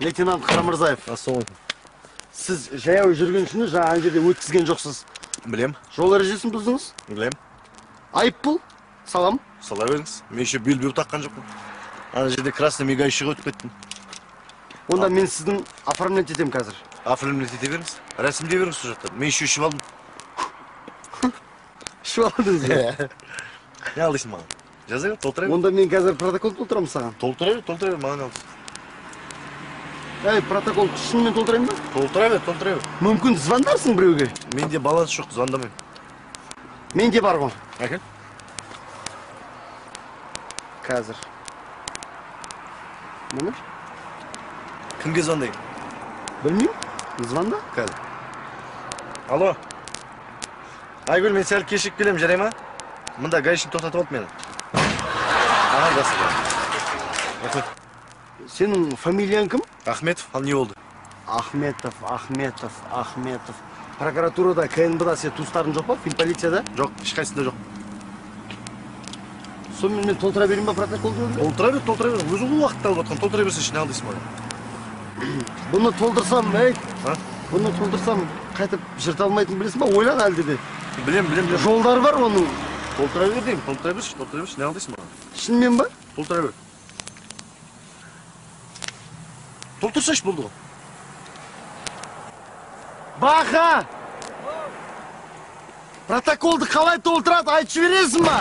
Лейтенант Карамырзаев. Ассалаумалейкум. Сіз жаяу жүргіншіні жаңа ана жерде өткізген жоқсыз. Білем. Жол ережесін бұздыңыз. Білем. Айыппұл салам. Сала беріңіз. Мен еще бел таққан жоқпын. Ана жерде красный мигающийға өтіп кеттім. Онда мен сіздің оформлять етем қазір. Оформлять ете беріңіз. Рәсімдей беріңіз сол жақта. Мен еще ішіп алдым. Ішіп алдыңыз ба? Не алдысың маған? Жаза бер, толтыра бер. Онда мен қазір протокол толтырамын саған. Толтыра бер, маған алдысың. Әй, протокол шынымен толтырайын ба? Толтыра бер. Мүмкін звондарсың біреуге? Менде баланс жоқ, звондамаймын. Менде бар ғой. Әкел. Қазір. Міне? Кімге звондайын? Білмеймін. Звонда? Қазір. Алло. Айгүл, мен сәл кешігіп келем, жарай ма? Мында гаишник тоқтатып алды мені. Ага, жақсы. Сенің фамилияң кім? Ахметов, ал не болды? Ахметов. Прокуратурада, КНБ-да сен туыстарың жоқ па? Финполицияда? Жоқ, ешқайсында жоқ. Сонымен мен толтыра берейін ба протоколды? Толтыра бер. Өзі бұл уақытта алып атқан. Толтыра берсін, не алдысың маған? Бұны толтырсам, А? Бұны толтырсам, қайтып жырта алмайтын білесің ба? Ойлан әлде де. Білем. Жолдар бар оның. Толтыра бер деймін, толтыра берші, не алдысың маған? Шынымен ба? Толтыра бер. Толтырсаш болды ғой. Баха! Протоколды қалай толтырады, айтшы бересің ба?